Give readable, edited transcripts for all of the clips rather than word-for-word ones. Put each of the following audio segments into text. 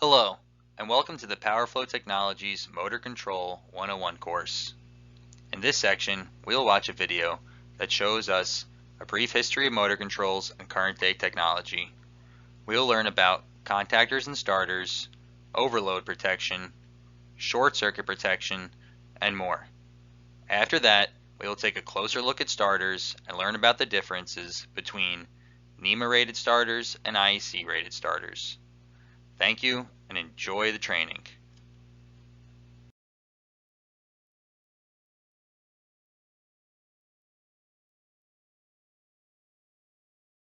Hello, and welcome to the PowerFlow Technologies Motor Control 101 course. In this section, we'll watch a video that shows us a brief history of motor controls and current day technology. We'll learn about contactors and starters, overload protection, short circuit protection, and more. After that, we will take a closer look at starters and learn about the differences between NEMA rated starters and IEC rated starters. Thank you and enjoy the training.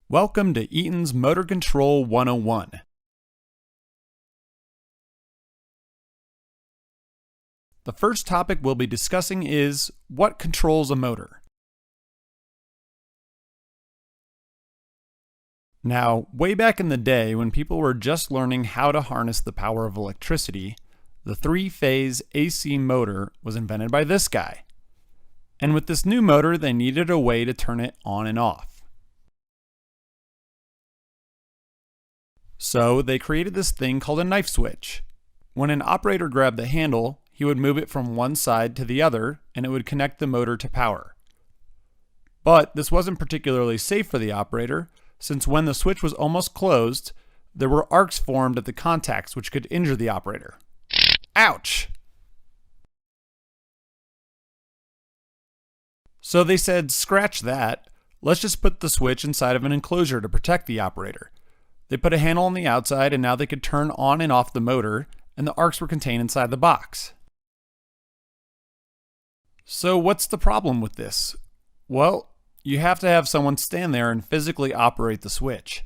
Welcome to Eaton's Motor Control 101. The first topic we'll be discussing is what controls a motor. Now, way back in the day when people were just learning how to harness the power of electricity, the three-phase AC motor was invented by this guy. And with this new motor, they needed a way to turn it on and off. So they created this thing called a knife switch. When an operator grabbed the handle, he would move it from one side to the other and it would connect the motor to power. But this wasn't particularly safe for the operator, since when the switch was almost closed, there were arcs formed at the contacts which could injure the operator. Ouch! So they said, scratch that, let's just put the switch inside of an enclosure to protect the operator. They put a handle on the outside and now they could turn on and off the motor, and the arcs were contained inside the box. So what's the problem with this? Well, you have to have someone stand there and physically operate the switch.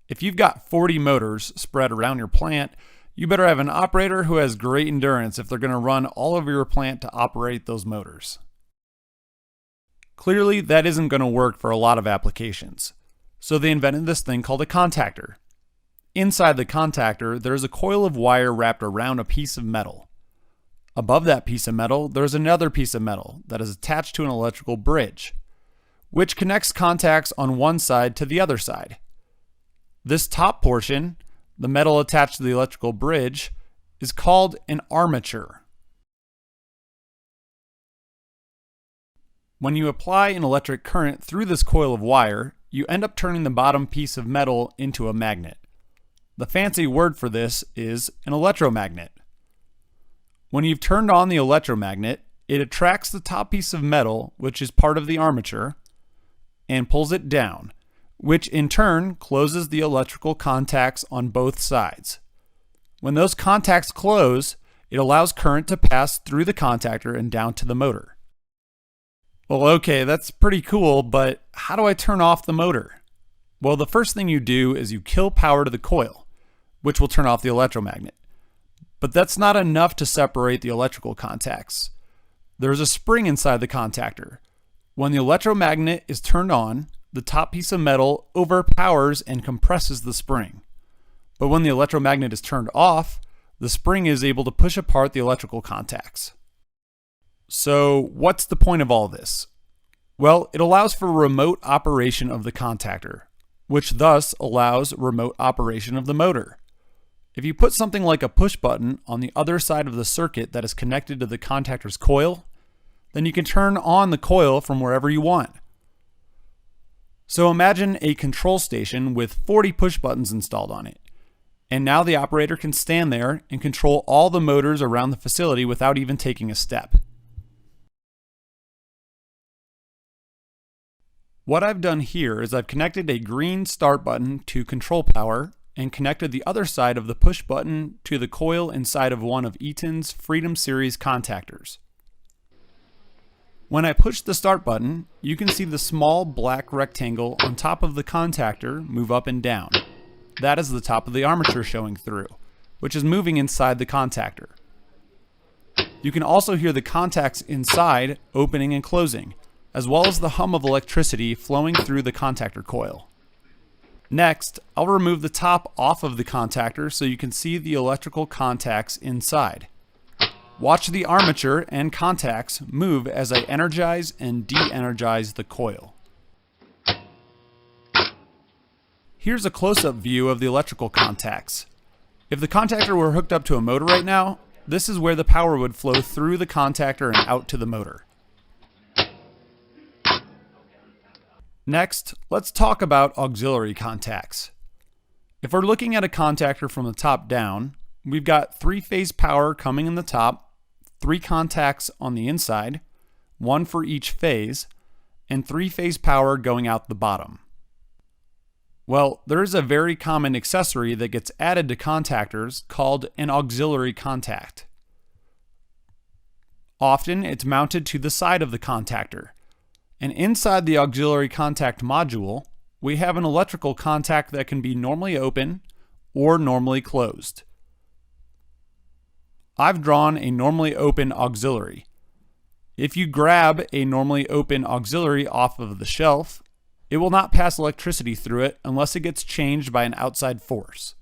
If you've got 40 motors spread around your plant, you better have an operator who has great endurance if they're going to run all over your plant to operate those motors. Clearly, that isn't going to work for a lot of applications. So they invented this thing called a contactor. Inside the contactor, there's a coil of wire wrapped around a piece of metal. Above that piece of metal, there's another piece of metal that is attached to an electrical bridge, which connects contacts on one side to the other side. This top portion, the metal attached to the electrical bridge, is called an armature. When you apply an electric current through this coil of wire, you end up turning the bottom piece of metal into a magnet. The fancy word for this is an electromagnet. When you've turned on the electromagnet, it attracts the top piece of metal, which is part of the armature, and pulls it down, which in turn closes the electrical contacts on both sides. When those contacts close, it allows current to pass through the contactor and down to the motor. Well, okay, that's pretty cool, but how do I turn off the motor? Well, the first thing you do is you kill power to the coil, which will turn off the electromagnet. But that's not enough to separate the electrical contacts. There's a spring inside the contactor. When the electromagnet is turned on, the top piece of metal overpowers and compresses the spring. But when the electromagnet is turned off, the spring is able to push apart the electrical contacts. So what's the point of all this? Well, it allows for remote operation of the contactor, which thus allows remote operation of the motor. If you put something like a push button on the other side of the circuit that is connected to the contactor's coil, then you can turn on the coil from wherever you want. So imagine a control station with 40 push buttons installed on it. And now the operator can stand there and control all the motors around the facility without even taking a step. What I've done here is I've connected a green start button to control power and connected the other side of the push button to the coil inside of one of Eaton's Freedom Series contactors. When I push the start button, you can see the small black rectangle on top of the contactor move up and down. That is the top of the armature showing through, which is moving inside the contactor. You can also hear the contacts inside opening and closing, as well as the hum of electricity flowing through the contactor coil. Next, I'll remove the top off of the contactor so you can see the electrical contacts inside. Watch the armature and contacts move as I energize and de-energize the coil. Here's a close-up view of the electrical contacts. If the contactor were hooked up to a motor right now, this is where the power would flow through the contactor and out to the motor. Next, let's talk about auxiliary contacts. If we're looking at a contactor from the top down, we've got three-phase power coming in the top, 3 contacts on the inside, 1 for each phase, and 3-phase power going out the bottom. Well, there is a very common accessory that gets added to contactors called an auxiliary contact. Often it's mounted to the side of the contactor. And inside the auxiliary contact module, we have an electrical contact that can be normally open or normally closed. I've drawn a normally open auxiliary. If you grab a normally open auxiliary off of the shelf, it will not pass electricity through it unless it gets changed by an outside force.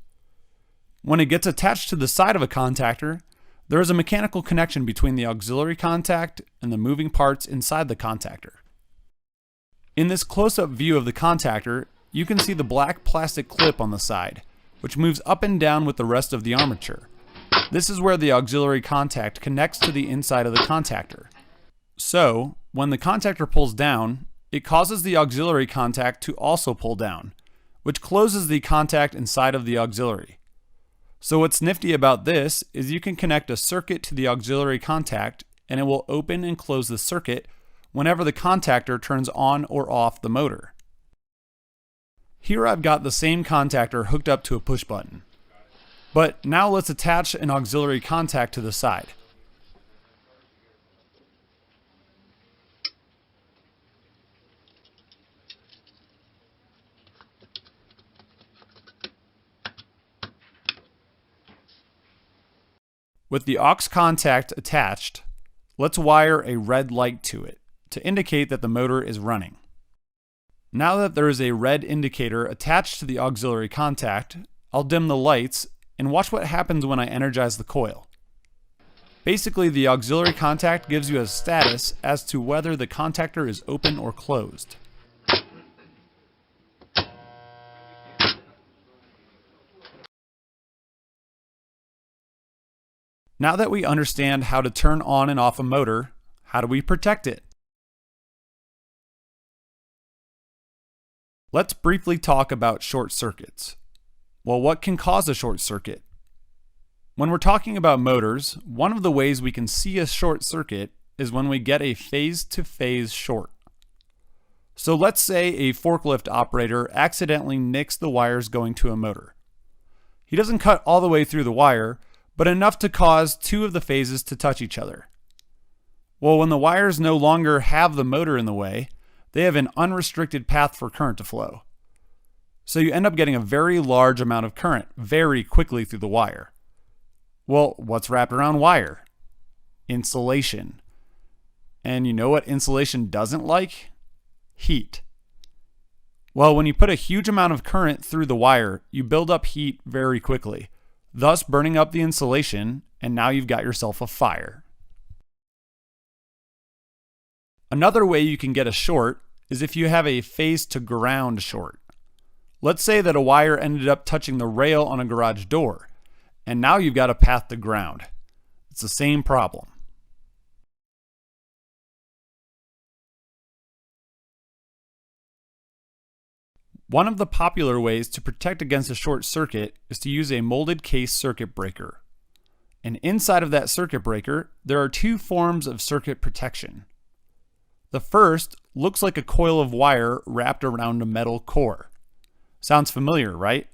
When it gets attached to the side of a contactor, there is a mechanical connection between the auxiliary contact and the moving parts inside the contactor. In this close-up view of the contactor, you can see the black plastic clip on the side, which moves up and down with the rest of the armature. This is where the auxiliary contact connects to the inside of the contactor. So, when the contactor pulls down, it causes the auxiliary contact to also pull down, which closes the contact inside of the auxiliary. So what's nifty about this is you can connect a circuit to the auxiliary contact and it will open and close the circuit whenever the contactor turns on or off the motor. Here I've got the same contactor hooked up to a push button. But now let's attach an auxiliary contact to the side. With the aux contact attached, let's wire a red light to it to indicate that the motor is running. Now that there is a red indicator attached to the auxiliary contact, I'll dim the lights and watch what happens when I energize the coil. Basically, the auxiliary contact gives you a status as to whether the contactor is open or closed. Now that we understand how to turn on and off a motor, how do we protect it? Let's briefly talk about short circuits. Well, what can cause a short circuit? When we're talking about motors, one of the ways we can see a short circuit is when we get a phase-to-phase short. So let's say a forklift operator accidentally nicks the wires going to a motor. He doesn't cut all the way through the wire, but enough to cause 2 of the phases to touch each other. Well, when the wires no longer have the motor in the way, they have an unrestricted path for current to flow. So you end up getting a very large amount of current very quickly through the wire. Well, what's wrapped around wire? Insulation. And you know what insulation doesn't like? Heat. Well, when you put a huge amount of current through the wire, you build up heat very quickly, thus burning up the insulation, and now you've got yourself a fire. Another way you can get a short is if you have a phase to ground short. Let's say that a wire ended up touching the rail on a garage door, and now you've got a path to ground. It's the same problem. One of the popular ways to protect against a short circuit is to use a molded case circuit breaker. And inside of that circuit breaker, there are 2 forms of circuit protection. The first looks like a coil of wire wrapped around a metal core. Sounds familiar, right?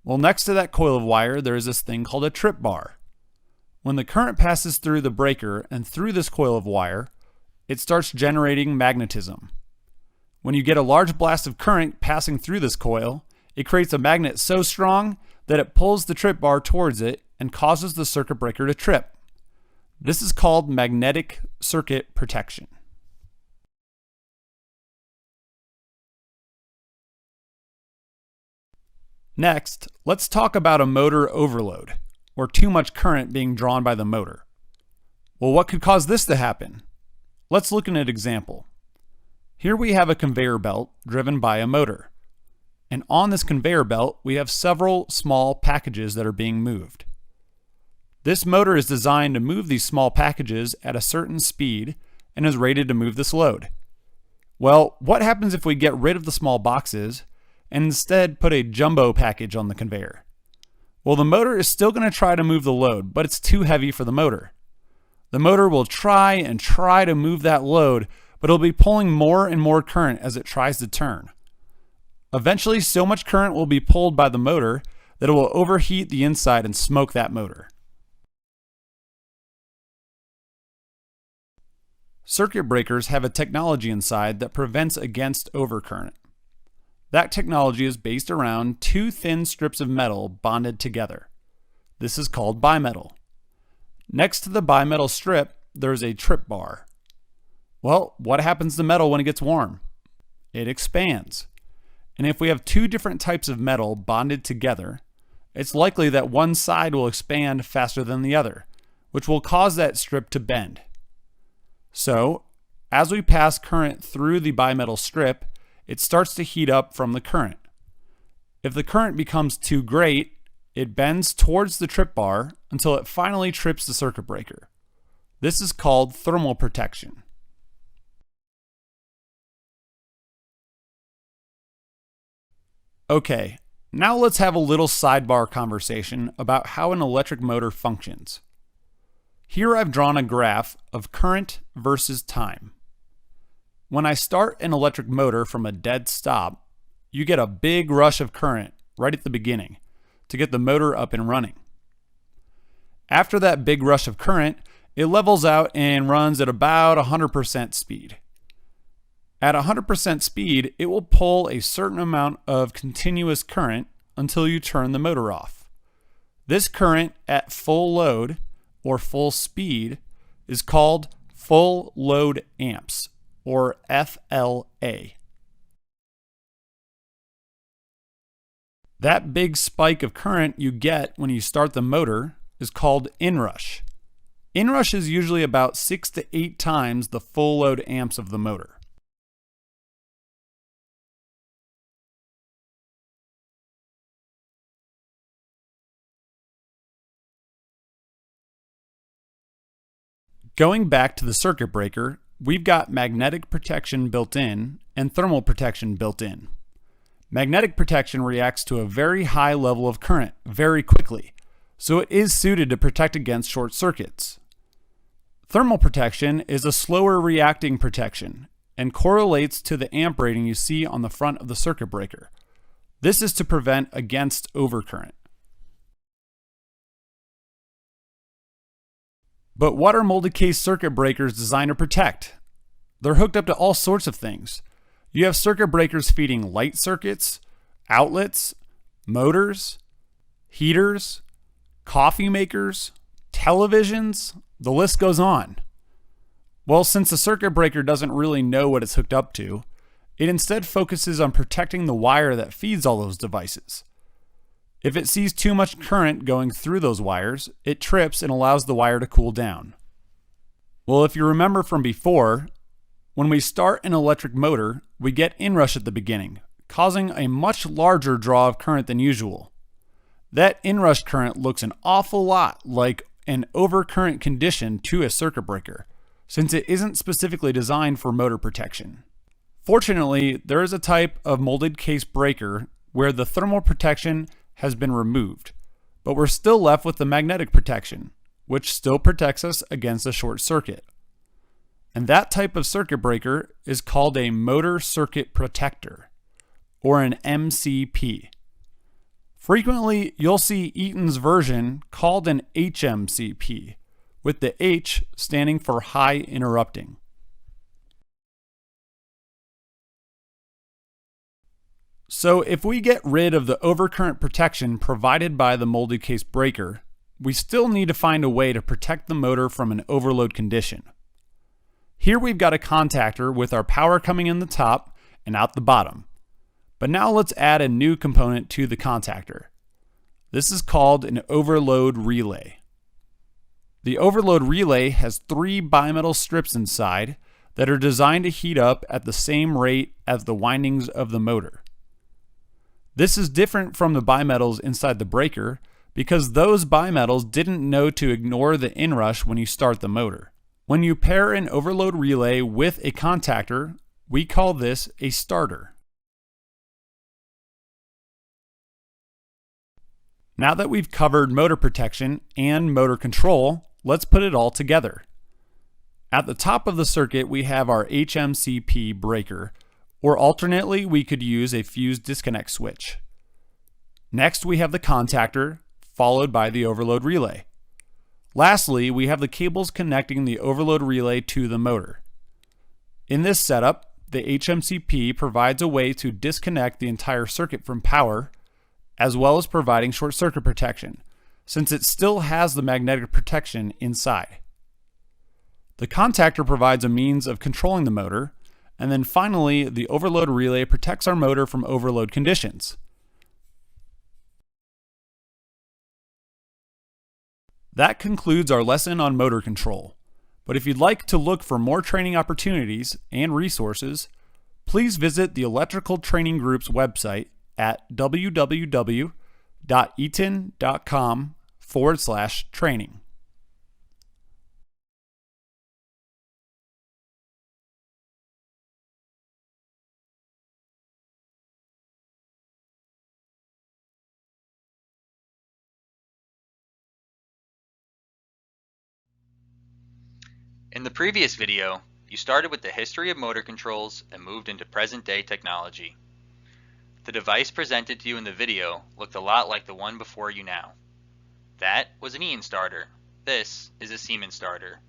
Well, next to that coil of wire, there is this thing called a trip bar. When the current passes through the breaker and through this coil of wire, it starts generating magnetism. When you get a large blast of current passing through this coil, it creates a magnet so strong that it pulls the trip bar towards it and causes the circuit breaker to trip. This is called magnetic circuit protection. Next, let's talk about a motor overload, or too much current being drawn by the motor. Well, what could cause this to happen? Let's look at an example. Here we have a conveyor belt driven by a motor. and on this conveyor belt we have several small packages that are being moved. This motor is designed to move these small packages at a certain speed and is rated to move this load. Well, what happens if we get rid of the small boxes and instead put a jumbo package on the conveyor? Well, the motor is still going to try to move the load, but it's too heavy for the motor. The motor will try to move that load, but it'll be pulling more and more current as it tries to turn. Eventually, so much current will be pulled by the motor that it will overheat the inside and smoke that motor. Circuit breakers have a technology inside that prevents against overcurrent. That technology is based around two thin strips of metal bonded together. This is called bimetal. Next to the bimetal strip, there's a trip bar. Well, what happens to metal when it gets warm? It expands. And if we have two different types of metal bonded together, it's likely that one side will expand faster than the other, which will cause that strip to bend. So, as we pass current through the bimetal strip, it starts to heat up from the current. If the current becomes too great, it bends towards the trip bar until it finally trips the circuit breaker. This is called thermal protection. Okay, now let's have a little sidebar conversation about how an electric motor functions. Here I've drawn a graph of current versus time. When I start an electric motor from a dead stop, you get a big rush of current right at the beginning to get the motor up and running. After that big rush of current, it levels out and runs at about 100% speed. At 100% speed, it will pull a certain amount of continuous current until you turn the motor off. This current at full load or full speed is called full load amps, or FLA. That big spike of current you get when you start the motor is called inrush. Inrush is usually about 6 to 8 times the full load amps of the motor. Going back to the circuit breaker, we've got magnetic protection built in and thermal protection built in. Magnetic protection reacts to a very high level of current very quickly, so it is suited to protect against short circuits. Thermal protection is a slower reacting protection and correlates to the amp rating you see on the front of the circuit breaker. This is to prevent against overcurrent. But what are molded case circuit breakers designed to protect? They're hooked up to all sorts of things. You have circuit breakers feeding light circuits, outlets, motors, heaters, coffee makers, televisions, the list goes on. Well, since the circuit breaker doesn't really know what it's hooked up to, it instead focuses on protecting the wire that feeds all those devices. If it sees too much current going through those wires, it trips and allows the wire to cool down. Well, if you remember from before, when we start an electric motor, we get inrush at the beginning, causing a much larger draw of current than usual. That inrush current looks an awful lot like an overcurrent condition to a circuit breaker, since it isn't specifically designed for motor protection. Fortunately, there is a type of molded case breaker where the thermal protection has been removed, but we're still left with the magnetic protection, which still protects us against a short circuit. And that type of circuit breaker is called a motor circuit protector, or an MCP. Frequently, you'll see Eaton's version called an HMCP, with the H standing for high interrupting. So if we get rid of the overcurrent protection provided by the molded case breaker, we still need to find a way to protect the motor from an overload condition. Here we've got a contactor with our power coming in the top and out the bottom. But now let's add a new component to the contactor. This is called an overload relay. The overload relay has 3 bimetal strips inside that are designed to heat up at the same rate as the windings of the motor. This is different from the bimetals inside the breaker because those bimetals didn't know to ignore the inrush when you start the motor. When you pair an overload relay with a contactor, we call this a starter. Now that we've covered motor protection and motor control, let's put it all together. At the top of the circuit, we have our HMCP breaker, or alternately, we could use a fuse disconnect switch. Next, we have the contactor, followed by the overload relay. Lastly, we have the cables connecting the overload relay to the motor. In this setup, the HMCP provides a way to disconnect the entire circuit from power, as well as providing short circuit protection, since it still has the magnetic protection inside. The contactor provides a means of controlling the motor, and then finally, the overload relay protects our motor from overload conditions. That concludes our lesson on motor control. But if you'd like to look for more training opportunities and resources, please visit the Electrical Training Group's website at www.eaton.com/training. In the previous video, you started with the history of motor controls and moved into present-day technology. The device presented to you in the video looked a lot like the one before you now. That was an Eaton starter. This is a Siemens starter.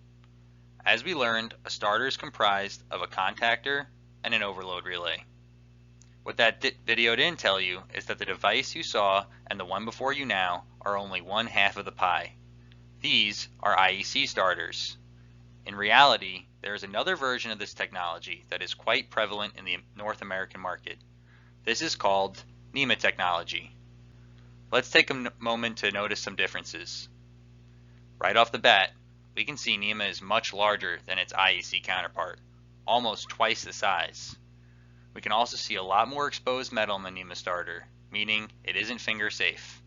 As we learned, a starter is comprised of a contactor and an overload relay. What that video didn't tell you is that the device you saw and the one before you now are only one half of the pie. These are IEC starters. In reality, there is another version of this technology that is quite prevalent in the North American market. This is called NEMA technology. Let's take a moment to notice some differences. Right off the bat, we can see NEMA is much larger than its IEC counterpart, almost twice the size. We can also see a lot more exposed metal in the NEMA starter, meaning it isn't finger safe.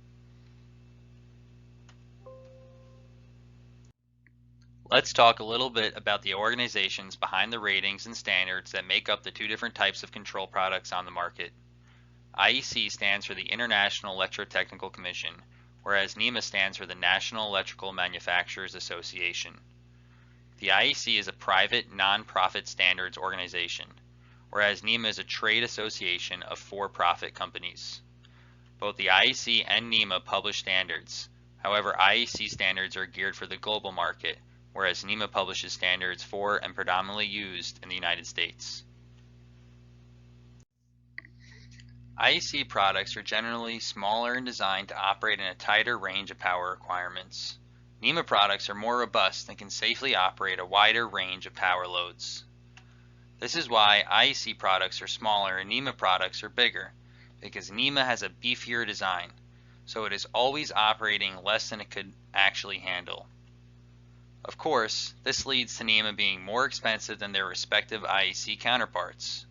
Let's talk a little bit about the organizations behind the ratings and standards that make up the two different types of control products on the market. IEC stands for the International Electrotechnical Commission, whereas NEMA stands for the National Electrical Manufacturers Association. The IEC is a private, non-profit standards organization, whereas NEMA is a trade association of for-profit companies. Both the IEC and NEMA publish standards. However, IEC standards are geared for the global market, whereas NEMA publishes standards for and predominantly used in the United States. IEC products are generally smaller and designed to operate in a tighter range of power requirements. NEMA products are more robust and can safely operate a wider range of power loads. This is why IEC products are smaller and NEMA products are bigger, because NEMA has a beefier design, so it is always operating less than it could actually handle. Of course, this leads to NEMA being more expensive than their respective IEC counterparts.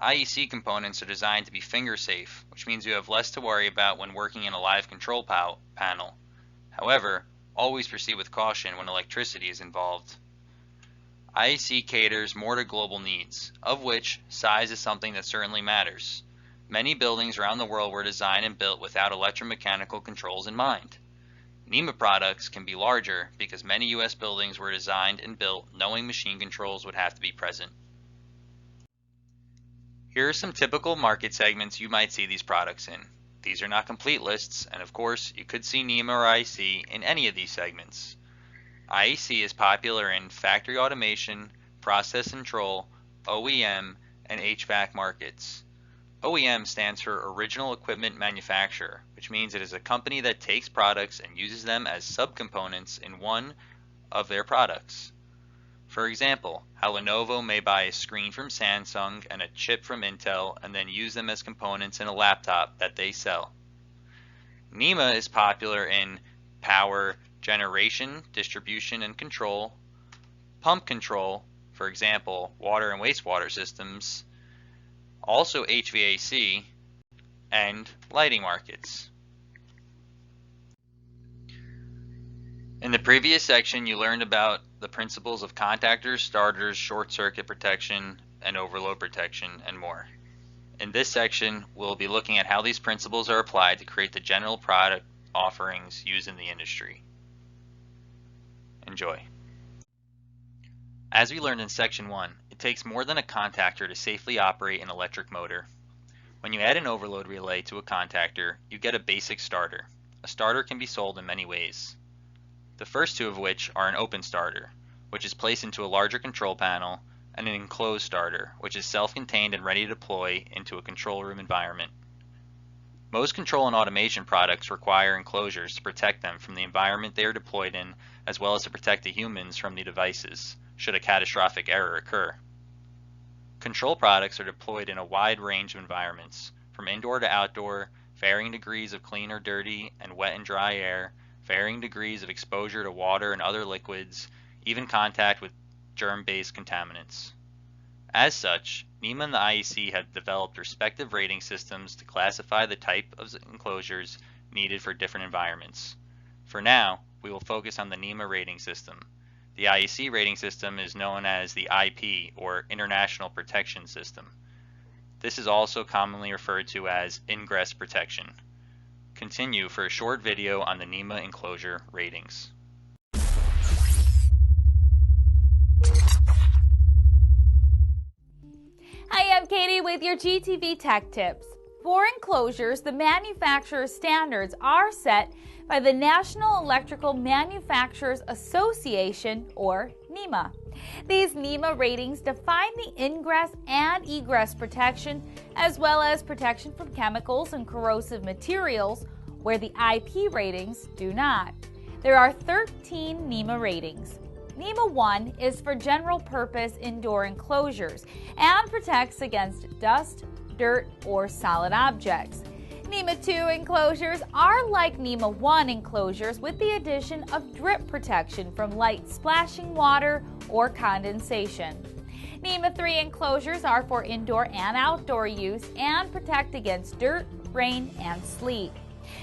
IEC components are designed to be finger safe, which means you have less to worry about when working in a live control panel. However, always proceed with caution when electricity is involved. IEC caters more to global needs, of which size is something that certainly matters. Many buildings around the world were designed and built without electromechanical controls in mind. NEMA products can be larger because many U.S. buildings were designed and built knowing machine controls would have to be present. Here are some typical market segments you might see these products in. These are not complete lists, and of course, you could see NEMA or IEC in any of these segments. IEC is popular in factory automation, process control, OEM, and HVAC markets. OEM stands for Original Equipment Manufacturer, which means it is a company that takes products and uses them as subcomponents in one of their products. For example, how Lenovo may buy a screen from Samsung and a chip from Intel and then use them as components in a laptop that they sell. NEMA is popular in power generation, distribution, and control, pump control, for example, water and wastewater systems, also HVAC, and lighting markets. In the previous section, you learned about the principles of contactors, starters, short circuit protection, and overload protection, and more. In this section, we'll be looking at how these principles are applied to create the general product offerings used in the industry. Enjoy. As we learned in section 1, it takes more than a contactor to safely operate an electric motor. When you add an overload relay to a contactor, you get a basic starter. A starter can be sold in many ways. The first two of which are an open starter, which is placed into a larger control panel, and an enclosed starter, which is self-contained and ready to deploy into a control room environment. Most control and automation products require enclosures to protect them from the environment they are deployed in, as well as to protect the humans from the devices, should a catastrophic error occur. Control products are deployed in a wide range of environments, from indoor to outdoor, varying degrees of clean or dirty and wet and dry air, varying degrees of exposure to water and other liquids, even contact with germ-based contaminants. As such, NEMA and the IEC have developed respective rating systems to classify the type of enclosures needed for different environments. For now, we will focus on the NEMA rating system. The IEC rating system is known as the IP, or International Protection System. This is also commonly referred to as ingress protection. Continue for a short video on the NEMA enclosure ratings. Hi, I'm Katie with your GTV Tech Tips. For enclosures, the manufacturer standards are set by the National Electrical Manufacturers Association, or NEMA. These NEMA ratings define the ingress and egress protection, as well as protection from chemicals and corrosive materials, where the IP ratings do not. There are 13 NEMA ratings. NEMA 1 is for general purpose indoor enclosures and protects against dust, dirt, or solid objects. NEMA 2 enclosures are like NEMA 1 enclosures with the addition of drip protection from light splashing water or condensation. NEMA 3 enclosures are for indoor and outdoor use and protect against dirt, rain, and sleet.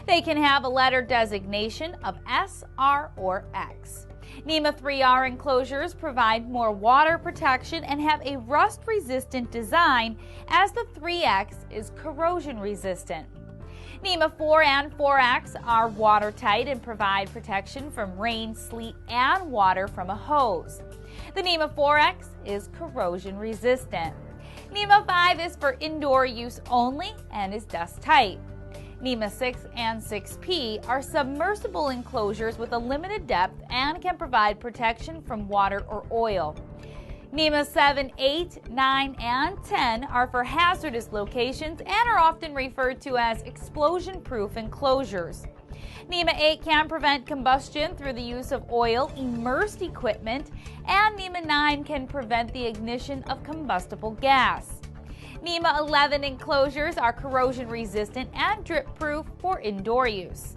They can have a letter designation of S, R, or X. NEMA 3R enclosures provide more water protection and have a rust-resistant design, as the 3X is corrosion-resistant. NEMA 4 and 4X are watertight and provide protection from rain, sleet, and water from a hose. The NEMA 4X is corrosion-resistant. NEMA 5 is for indoor use only and is dust-tight. NEMA 6 and 6P are submersible enclosures with a limited depth and can provide protection from water or oil. NEMA 7, 8, 9, and 10 are for hazardous locations and are often referred to as explosion-proof enclosures. NEMA 8 can prevent combustion through the use of oil-immersed equipment, and NEMA 9 can prevent the ignition of combustible gas. NEMA 11 enclosures are corrosion-resistant and drip-proof for indoor use.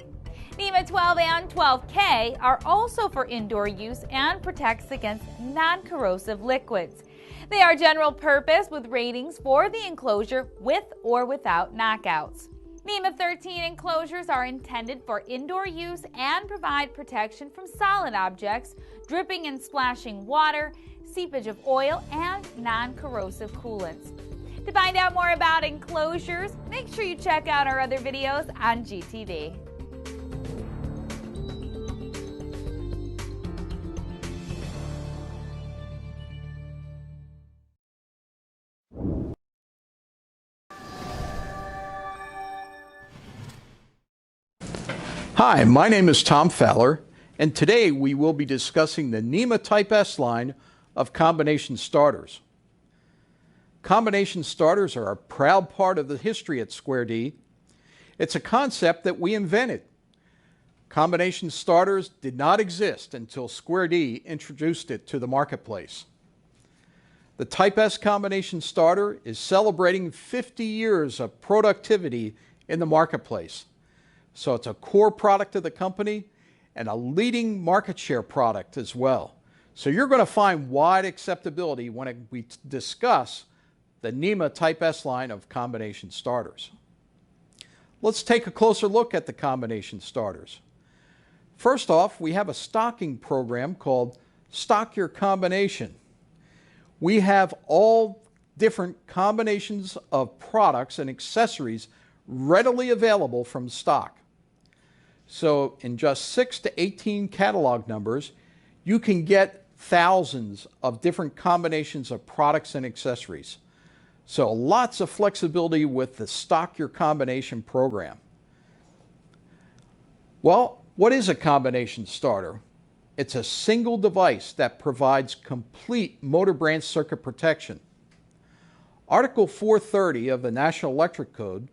NEMA 12 and 12K are also for indoor use and protects against non-corrosive liquids. They are general purpose with ratings for the enclosure with or without knockouts. NEMA 13 enclosures are intended for indoor use and provide protection from solid objects, dripping and splashing water, seepage of oil, and non-corrosive coolants. To find out more about enclosures, make sure you check out our other videos on GTV. Hi, my name is Tom Fowler, and today we will be discussing the NEMA Type S line of combination starters. Combination starters are a proud part of the history at Square D. It's a concept that we invented. Combination starters did not exist until Square D introduced it to the marketplace. The Type S combination starter is celebrating 50 years of productivity in the marketplace. So it's a core product of the company and a leading market share product as well. So you're going to find wide acceptability when we discuss the NEMA Type S line of combination starters. Let's take a closer look at the combination starters. First off, we have a stocking program called Stock Your Combination. We have all different combinations of products and accessories readily available from stock. So in just 6 to 18 catalog numbers, you can get thousands of different combinations of products and accessories. So lots of flexibility with the Stock Your Combination program. Well, what is a combination starter? It's a single device that provides complete motor branch circuit protection. Article 430 of the National Electric Code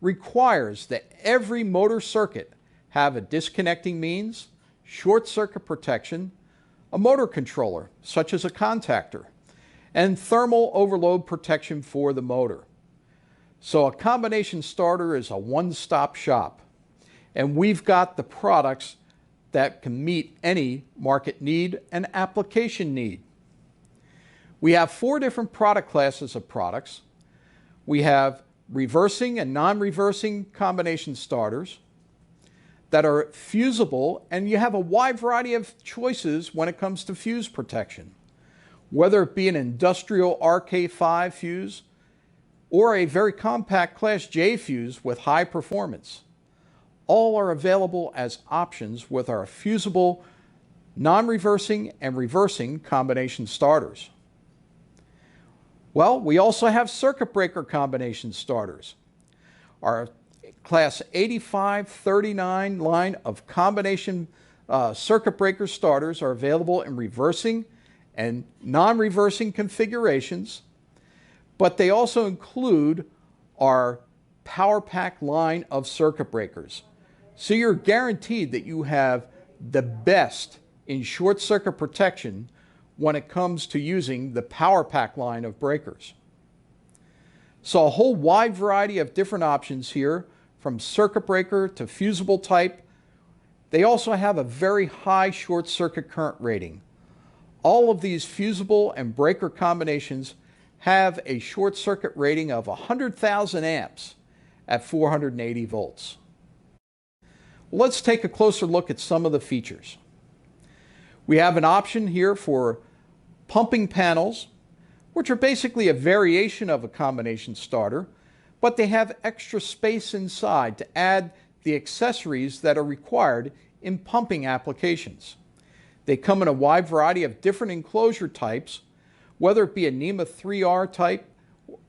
requires that every motor circuit have a disconnecting means, short circuit protection, a motor controller, such as a contactor, and thermal overload protection for the motor. So a combination starter is a one-stop shop, and we've got the products that can meet any market need and application need. We have 4 different product classes of products. We have reversing and non-reversing combination starters that are fusible, and you have a wide variety of choices when it comes to fuse protection, whether it be an industrial RK5 fuse or a very compact Class J fuse with high performance. All are available as options with our fusible, non-reversing and reversing combination starters. Well, we also have circuit breaker combination starters. Our Class 8539 line of combination circuit breaker starters are available in reversing and non-reversing configurations, but they also include our Power Pack line of circuit breakers. So you're guaranteed that you have the best in short circuit protection when it comes to using the Power Pack line of breakers. So a whole wide variety of different options here, from circuit breaker to fusible type. They also have a very high short circuit current rating. All of these fusible and breaker combinations have a short circuit rating of 100,000 amps at 480 volts. Let's take a closer look at some of the features. We have an option here for pumping panels, which are basically a variation of a combination starter, but they have extra space inside to add the accessories that are required in pumping applications. They come in a wide variety of different enclosure types, whether it be a NEMA 3R type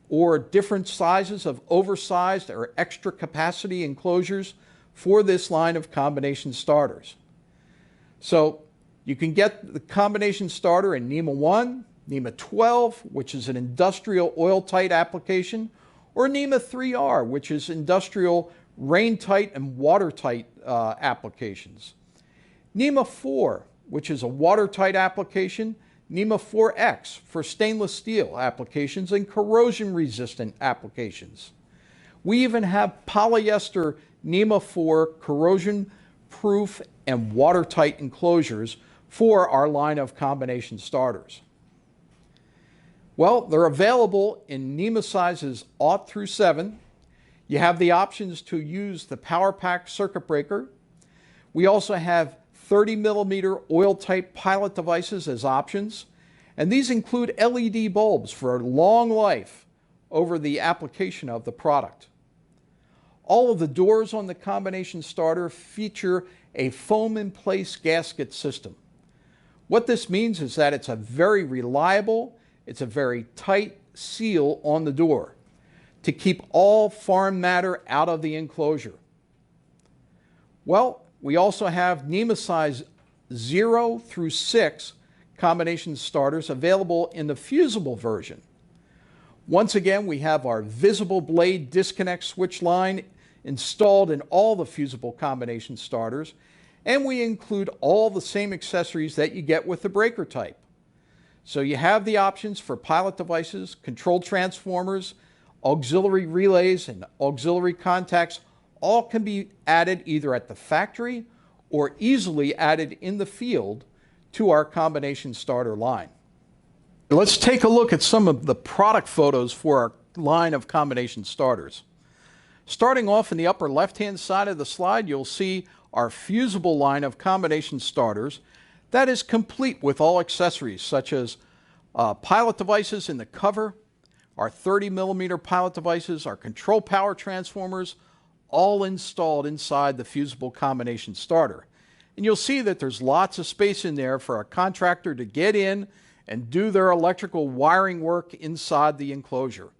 or different sizes of oversized or extra capacity enclosures for this line of combination starters. So you can get the combination starter in NEMA 1, NEMA 12, which is an industrial oil-tight application, or NEMA 3R, which is industrial rain-tight and watertight applications. NEMA 4, which is a watertight application, NEMA 4X for stainless steel applications and corrosion-resistant applications. We even have polyester NEMA 4 corrosion-proof and watertight enclosures for our line of combination starters. Well, they're available in NEMA sizes 0 through 7. You have the options to use the Power Pack circuit breaker. We also have 30 millimeter oil-tight pilot devices as options, and these include LED bulbs for long life over the application of the product. All of the doors on the combination starter feature a foam-in-place gasket system. What this means is that it's a very reliable, it's a very tight seal on the door to keep all foreign matter out of the enclosure. Well, we also have NEMA size 0 through 6 combination starters available in the fusible version. Once again, we have our visible blade disconnect switch line installed in all the fusible combination starters, and we include all the same accessories that you get with the breaker type. So you have the options for pilot devices, control transformers, auxiliary relays, and auxiliary contacts. All can be added either at the factory or easily added in the field to our combination starter line. Let's take a look at some of the product photos for our line of combination starters. Starting off in the upper left-hand side of the slide, you'll see our fusible line of combination starters that is complete with all accessories such as pilot devices in the cover, our 30mm pilot devices, our control power transformers, all installed inside the fusible combination starter. And you'll see that there's lots of space in there for a contractor to get in and do their electrical wiring work inside the enclosure.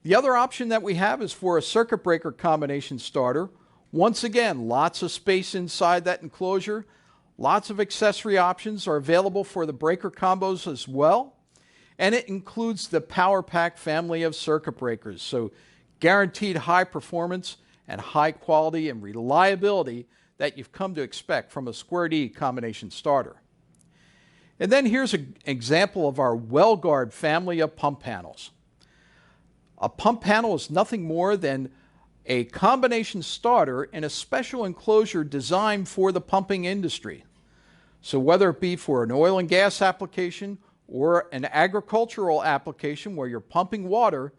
The other option that we have is for a circuit breaker combination starter. Once again, lots of space inside that enclosure. Lots of accessory options are available for the breaker combos as well. And it includes the Power Pack family of circuit breakers. So guaranteed high performance and high quality and reliability that you've come to expect from a Square D combination starter. And then here's an example of our WellGuard family of pump panels. A pump panel is nothing more than a combination starter in a special enclosure designed for the pumping industry. So whether it be for an oil and gas application or an agricultural application where you're pumping water,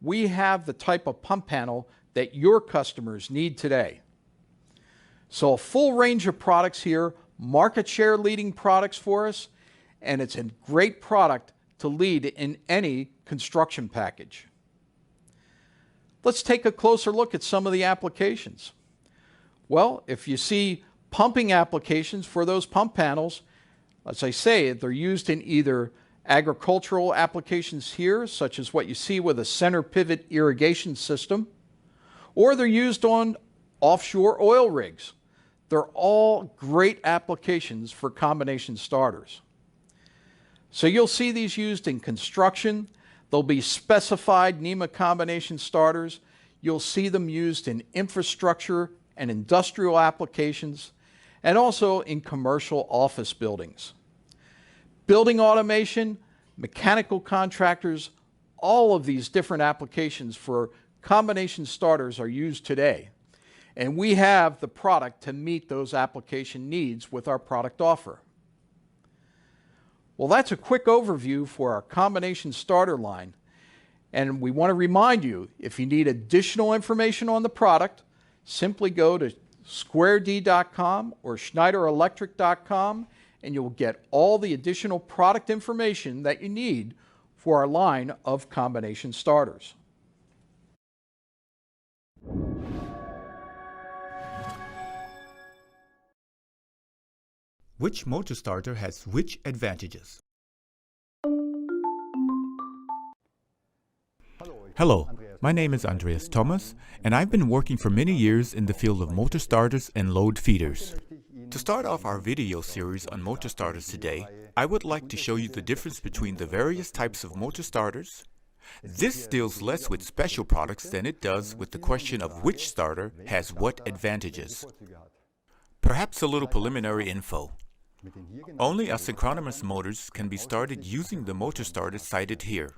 we have the type of pump panel that your customers need today. So a full range of products here, market share leading products for us, and it's a great product to lead in any construction package. Let's take a closer look at some of the applications. Well, if you see pumping applications for those pump panels, as I say, they're used in either agricultural applications here, such as what you see with a center pivot irrigation system, or they're used on offshore oil rigs. They're all great applications for combination starters. So you'll see these used in construction. There'll be specified NEMA combination starters. You'll see them used in infrastructure and industrial applications, and also in commercial office buildings. Building automation, mechanical contractors, all of these different applications for combination starters are used today. And we have the product to meet those application needs with our product offer. Well, that's a quick overview for our combination starter line. And we want to remind you, if you need additional information on the product, simply go to squared.com or schneiderelectric.com and you'll get all the additional product information that you need for our line of combination starters. Which motor starter has which advantages? Hello, my name is Andreas Thomas, and I've been working for many years in the field of motor starters and load feeders. To start off our video series on motor starters today, I would like to show you the difference between the various types of motor starters. This deals less with special products than it does with the question of which starter has what advantages. Perhaps a little preliminary info. Only asynchronous motors can be started using the motor starter cited here.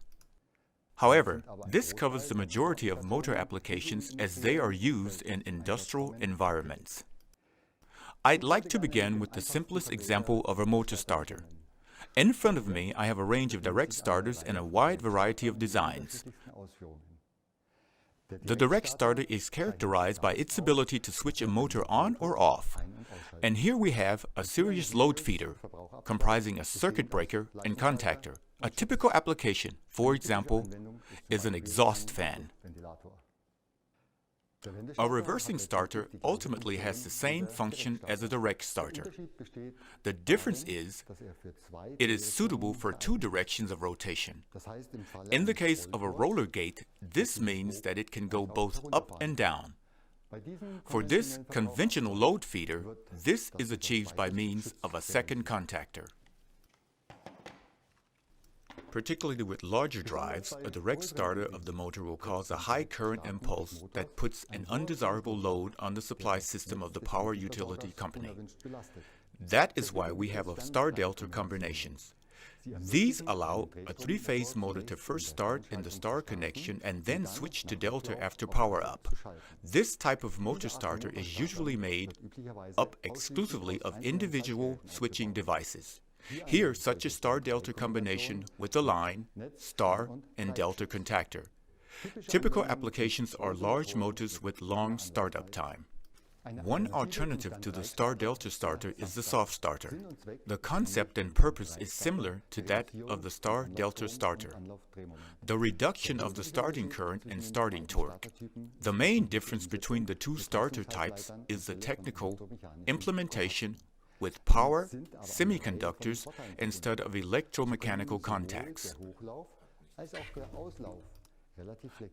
However, this covers the majority of motor applications as they are used in industrial environments. I'd like to begin with the simplest example of a motor starter. In front of me, I have a range of direct starters in a wide variety of designs. The direct starter is characterized by its ability to switch a motor on or off. And here we have a series load feeder, comprising a circuit breaker and contactor. A typical application, for example, is an exhaust fan. A reversing starter ultimately has the same function as a direct starter. The difference is, it is suitable for two directions of rotation. In the case of a roller gate, this means that it can go both up and down. For this conventional load feeder, this is achieved by means of a second contactor. Particularly with larger drives, a direct starter of the motor will cause a high current impulse that puts an undesirable load on the supply system of the power utility company. That is why we have a star-delta combinations. These allow a three-phase motor to first start in the star connection and then switch to delta after power-up. This type of motor starter is usually made up exclusively of individual switching devices. Here, such a star-delta combination with a line, star, and delta contactor. Typical applications are large motors with long startup time. One alternative to the star-delta starter is the soft starter. The concept and purpose is similar to that of the star-delta starter. The reduction of the starting current and starting torque. The main difference between the two starter types is the technical implementation with power, semiconductors, instead of electromechanical contacts.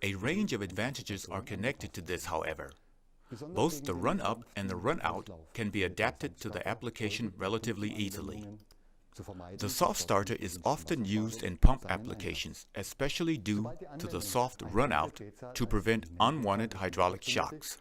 A range of advantages are connected to this, however. Both the run-up and the run-out can be adapted to the application relatively easily. The soft starter is often used in pump applications, especially due to the soft run-out to prevent unwanted hydraulic shocks.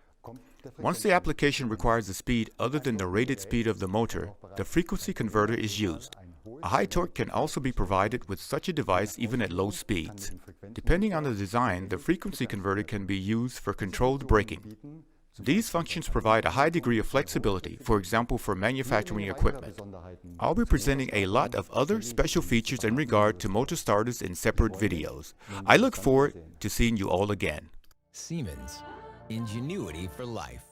Once the application requires a speed other than the rated speed of the motor, the frequency converter is used. A high torque can also be provided with such a device even at low speeds. Depending on the design, the frequency converter can be used for controlled braking. These functions provide a high degree of flexibility, for example for manufacturing equipment. I'll be presenting a lot of other special features in regard to motor starters in separate videos. I look forward to seeing you all again. Siemens, ingenuity for life.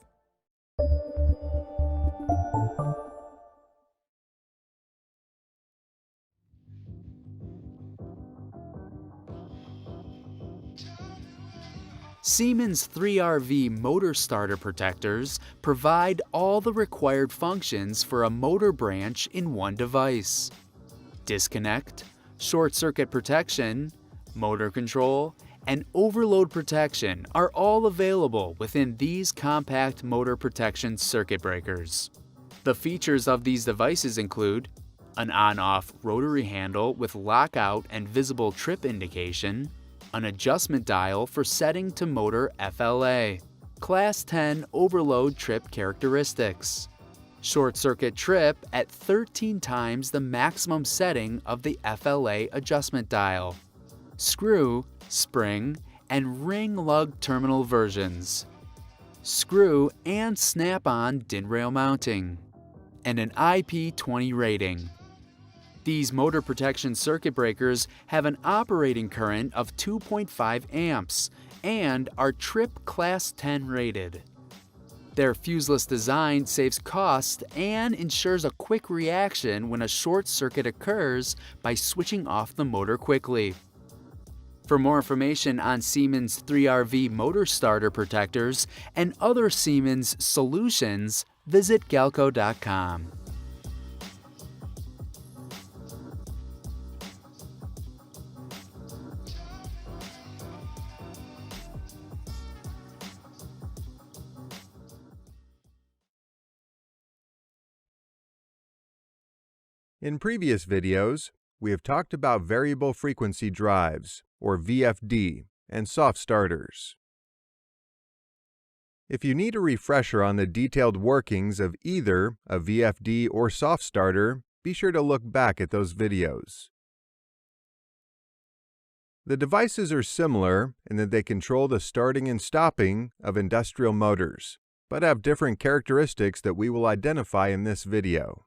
Siemens 3RV motor starter protectors provide all the required functions for a motor branch in one device. Disconnect, short circuit protection, motor control, and overload protection are all available within these compact motor protection circuit breakers. The features of these devices include an on-off rotary handle with lockout and visible trip indication, an adjustment dial for setting to motor FLA, Class 10 overload trip characteristics, short circuit trip at 13 times the maximum setting of the FLA adjustment dial, screw, spring, and ring lug terminal versions, screw and snap-on DIN rail mounting, and an IP20 rating. These motor protection circuit breakers have an operating current of 2.5 amps and are TRIP Class 10 rated. Their fuseless design saves cost and ensures a quick reaction when a short circuit occurs by switching off the motor quickly. For more information on Siemens 3RV motor starter protectors and other Siemens solutions, visit galco.com. In previous videos, we have talked about variable frequency drives, or VFD, and soft starters. If you need a refresher on the detailed workings of either a VFD or soft starter, be sure to look back at those videos. The devices are similar in that they control the starting and stopping of industrial motors, but have different characteristics that we will identify in this video.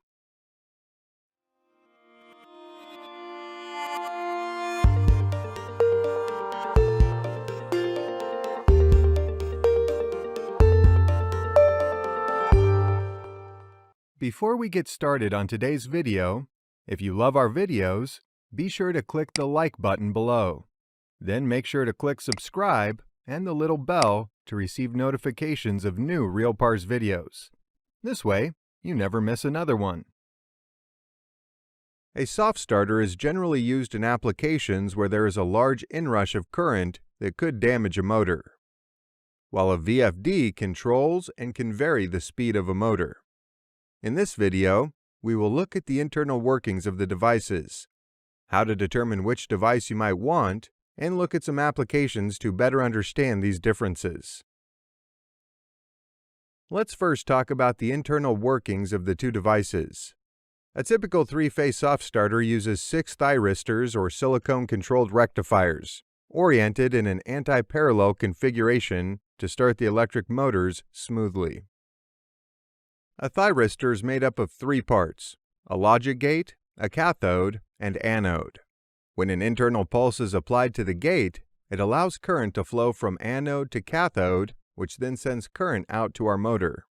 Before we get started on today's video, if you love our videos, be sure to click the like button below. Then make sure to click subscribe and the little bell to receive notifications of new RealPars videos. This way, you never miss another one. A soft starter is generally used in applications where there is a large inrush of current that could damage a motor, while a VFD controls and can vary the speed of a motor. In this video, we will look at the internal workings of the devices, how to determine which device you might want, and look at some applications to better understand these differences. Let's first talk about the internal workings of the two devices. A typical three-phase soft starter uses 6 thyristors or silicone-controlled rectifiers, oriented in an anti-parallel configuration to start the electric motors smoothly. A thyristor is made up of 3 parts: a logic gate, a cathode, and anode. When an internal pulse is applied to the gate, It allows current to flow from anode to cathode, which then sends current out to our motor.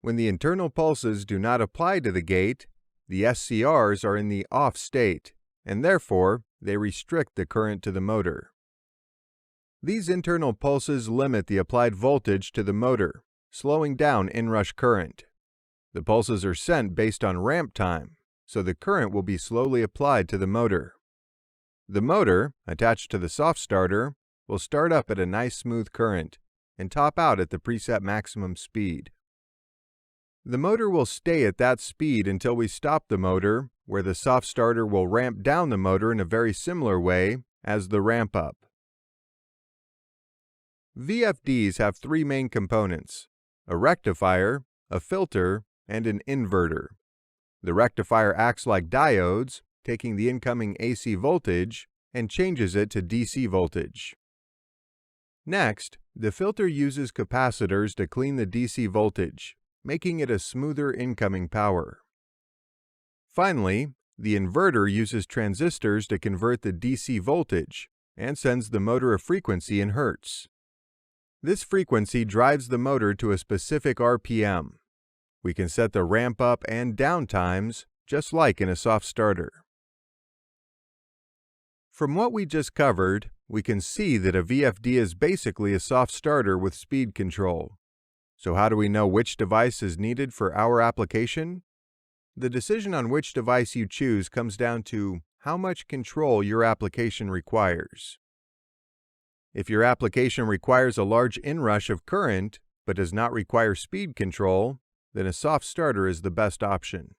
When the internal pulses do not apply to the gate, the SCRs are in the off state, and therefore they restrict the current to the motor. These internal pulses limit the applied voltage to the motor, slowing down inrush current. The pulses are sent based on ramp time, so the current will be slowly applied to the motor. The motor, attached to the soft starter, will start up at a nice smooth current and top out at the preset maximum speed. The motor will stay at that speed until we stop the motor, where the soft starter will ramp down the motor in a very similar way as the ramp up. VFDs have three main components: a rectifier, a filter, and an inverter. The rectifier acts like diodes, taking the incoming AC voltage and changes it to DC voltage. Next, the filter uses capacitors to clean the DC voltage, making it a smoother incoming power. Finally, the inverter uses transistors to convert the DC voltage and sends the motor a frequency in hertz. This frequency drives the motor to a specific RPM. We can set the ramp up and down times just like in a soft starter. From what we just covered, we can see that a VFD is basically a soft starter with speed control. So how do we know which device is needed for our application? The decision on which device you choose comes down to how much control your application requires. If your application requires a large inrush of current, but does not require speed control, then a soft starter is the best option.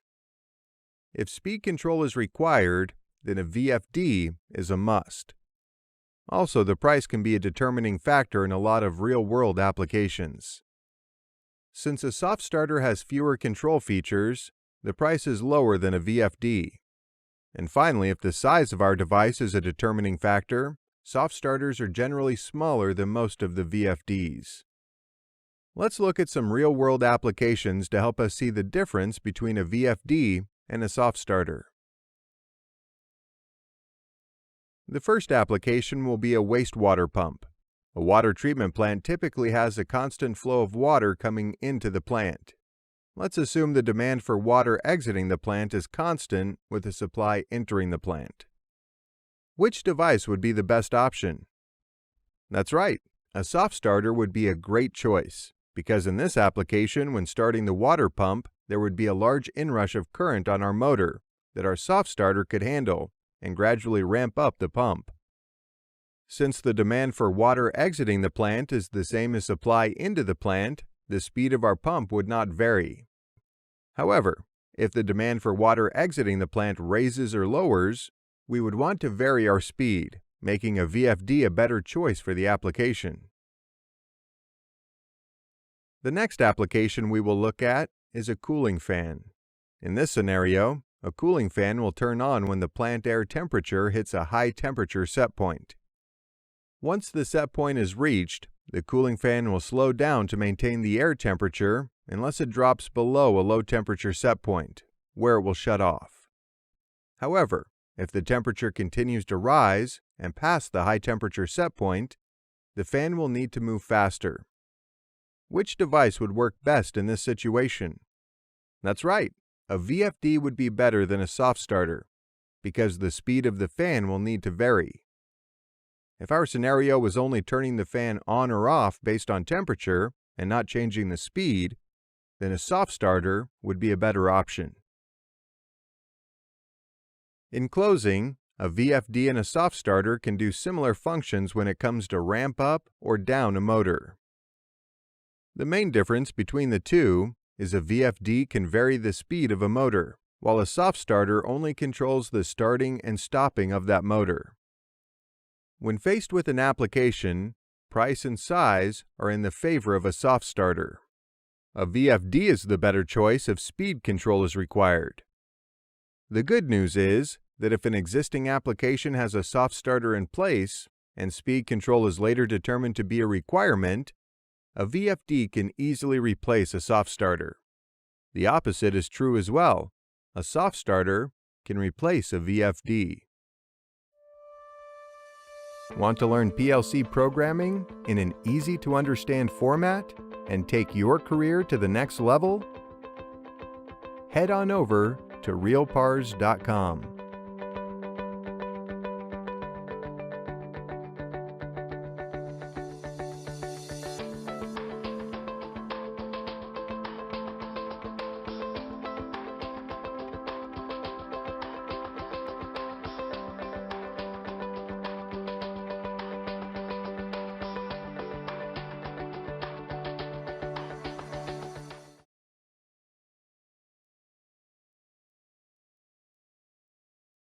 If speed control is required, then a VFD is a must. Also, the price can be a determining factor in a lot of real-world applications. Since a soft starter has fewer control features, the price is lower than a VFD. And finally, if the size of our device is a determining factor, soft starters are generally smaller than most of the VFDs. Let's look at some real-world applications to help us see the difference between a VFD and a soft starter. The first application will be a wastewater pump. A water treatment plant typically has a constant flow of water coming into the plant. Let's assume the demand for water exiting the plant is constant with the supply entering the plant. Which device would be the best option? That's right, a soft starter would be a great choice, because in this application, when starting the water pump, there would be a large inrush of current on our motor that our soft starter could handle and gradually ramp up the pump. Since the demand for water exiting the plant is the same as supply into the plant, the speed of our pump would not vary. However, if the demand for water exiting the plant raises or lowers, we would want to vary our speed, making a VFD a better choice for the application. The next application we will look at is a cooling fan. In this scenario, a cooling fan will turn on when the plant air temperature hits a high temperature set point. Once the set point is reached, the cooling fan will slow down to maintain the air temperature unless it drops below a low temperature set point, where it will shut off. However, if the temperature continues to rise and past the high temperature set point, the fan will need to move faster. Which device would work best in this situation? That's right, a VFD would be better than a soft starter, because the speed of the fan will need to vary. If our scenario was only turning the fan on or off based on temperature and not changing the speed, then a soft starter would be a better option. In closing, a VFD and a soft starter can do similar functions when it comes to ramp up or down a motor. The main difference between the two is a VFD can vary the speed of a motor, while a soft starter only controls the starting and stopping of that motor. When faced with an application, price and size are in the favor of a soft starter. A VFD is the better choice if speed control is required. The good news is that if an existing application has a soft starter in place and speed control is later determined to be a requirement, a VFD can easily replace a soft starter. The opposite is true as well. A soft starter can replace a VFD. Want to learn PLC programming in an easy-to-understand format and take your career to the next level? Head on over to realpars.com.